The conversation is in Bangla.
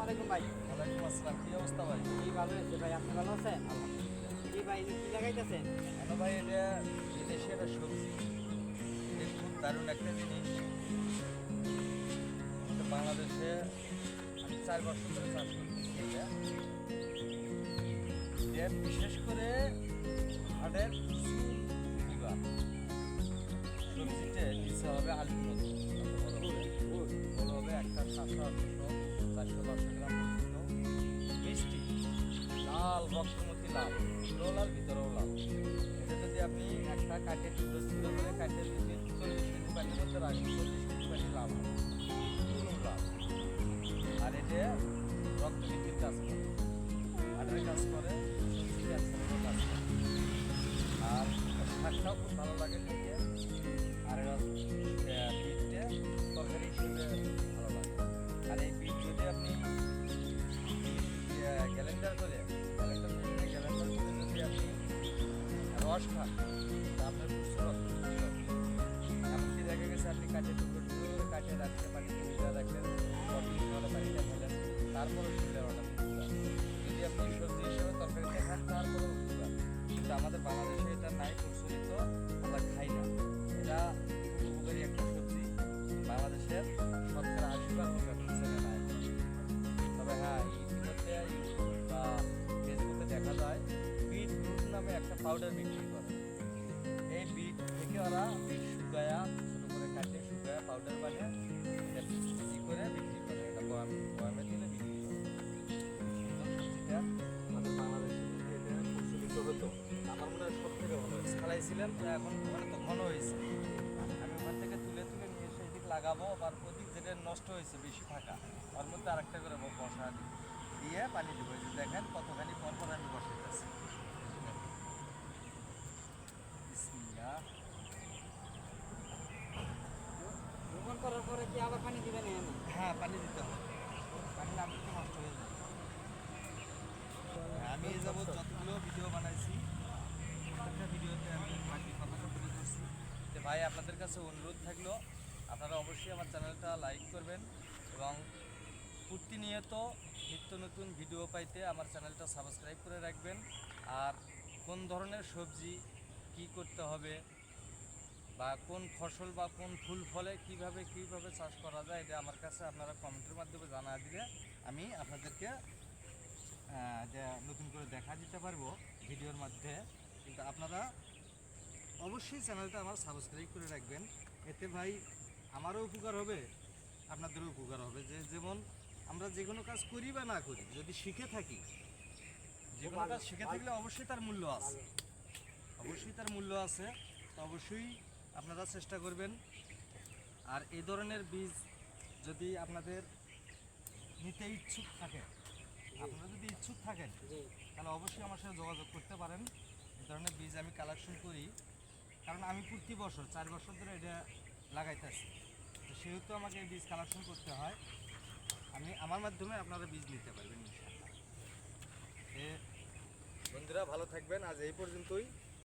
আলাইকুম ভাই। ওয়ালাইকুম আসসালাম। কি অবস্থা ভাই? কি ভালো আছে ভাই, আপনি ভালো আছেন? কি ভাই কি লাগাইতেছেন? হ্যালো ভাই, এটা বিদেশের একটা সবজি। এটা খুব দারুণ একটা জিনিস। এটা বাংলাদেশে আমি 4 বছর ধরে চাষ করতেছি। এটা বিশেষ করে হাড়ের প্রচুর উপকার। সবজিতে নিচে হবে আলুর মতো বড় হবে, একটা 400-500 গ্রাম পর্যন্ত মিষ্টি লাল, রক্তমতি লাল, পুরো লাল, ভিতরেও লাল। এটা যদি আপনি একটা কাঠের টুকরো টুকরো করে কাঠের যদি 40 কেজি পানির মধ্যে রাখেন, 40 কেজি পানি লাভ হবে, পুরো লাভ। আর এটা রক্ত বৃদ্ধির কাজ করে, হার্টের কাজ করে, সবজি ক্যান্সারেরও কাজ করে। আর শাকটাও খুব ভালো লাগে খেতে। আর বিটটা তরকারি হিসেবে ভালো লাগে। আর এই বিট যদি আপনি গ্যালেন্ডার করে যদি আপনি রস খান, তা আপনার প্রচুর রক্ত বৃদ্ধি হবে। এমনকি দেখা গেছে আপনি কাঠের টুকরো টুকরো করে কাঠে রাখতে পানিতে ভিজা রাখলেন, পানিটা খেলেন, তারপরে শরীরের অনেক উপকার। যদি আপনি সবজি হিসেবে তরকারিতে খান, তারপরেও উপকার। কিন্তু আমাদের বাংলাদেশে এটা নাই প্রচলিত, আমরা খাই না। এটা খুব উপকারী একটা সবজি। বাংলাদেশের শতকরা 80% হিসেবে নাই। তবে হ্যাঁ, ইউটিউব বা ফেসবুকে দেখা যায় বিট রুট নামে একটা পাউডার বিক্রি করে। এই বিট থেকে ওরা বিট শুকায়া, ছোটো করে কাটিয়ে শুকায়া পাউডার বানিয়ে এটা বিক্রি করে এটা বয়ামে দিলে বিক্রি করে। সবজিটা আমাদের বাংলাদেশে যদি এটা প্রচলিত হতো, আমার মনে হয় সব থেকে ভালো হয়েছে। খালাইছিলেন তো, এখন ওখানে তো ঘন হয়েছে। আমি ওখান থেকে তুলে নিয়ে এসে এদিক লাগাবো, আবার ওদিক যেটা নষ্ট হয়েছে বেশি থাকা, ওর মধ্যে আরেকটা করে বসা দিয়ে পানি দেবো। এই যে দেখেন কতখানি পর আমি বসাইতেছি। বিসমিল্লাহ। রোপণ করার পরে কি আবার পানি দিবেন? হ্যাঁ, পানি দিতে হবে, পানি না দিতে নষ্ট হয়ে যায়। আমি এই যাবৎ যতগুলো ভিডিও বানাইছি, প্রত্যেকটা ভিডিওতে আমি মাটির কথাটা তুলে ধরছি। তো ভাই, আপনাদের কাছে অনুরোধ থাকলো, আপনারা অবশ্যই আমার চ্যানেলটা লাইক করবেন এবং প্রতিনিয়ত নিত্য নতুন ভিডিও পাইতে আমার চ্যানেলটা সাবস্ক্রাইব করে রাখবেন। আর কোন ধরনের সবজি কি করতে হবে, বা কোন ফসল বা কোন ফুল ফলে কীভাবে চাষ করা যায়, এটা আমার কাছে আপনারা কমেন্টের মাধ্যমে জানা দিলে আমি আপনাদেরকে যে নতুন করে দেখা দিতে পারবো ভিডিওর মধ্যে। কিন্তু আপনারা অবশ্যই চ্যানেলটা আমার সাবস্ক্রাইব করে রাখবেন। এতে ভাই আমারও উপকার হবে, আপনাদেরও উপকার হবে। যেমন আমরা যে কোনো কাজ করি বা না করি, যদি শিখে থাকি, যে কোনো কাজ শিখে থাকলে অবশ্যই তার মূল্য আছে, তো অবশ্যই আপনারা চেষ্টা করবেন। আর এই ধরনের বীজ যদি আপনাদের নিতে ইচ্ছুক থাকেন, তাহলে অবশ্যই আমার সাথে যোগাযোগ করতে পারেন। এই ধরনের বীজ আমি কালেকশন করি, কারণ আমি প্রতি বছর 4 বছর ধরে এটা লাগাইতেছি। তো সেহেতু আমাকে এই বীজ কালেকশন করতে হয়। আমার মাধ্যমে আপনারা বীজ নিতে পারবেন ইনশাআল্লাহ। বন্ধুরা ভালো থাকবেন, আজ এই পর্যন্তই।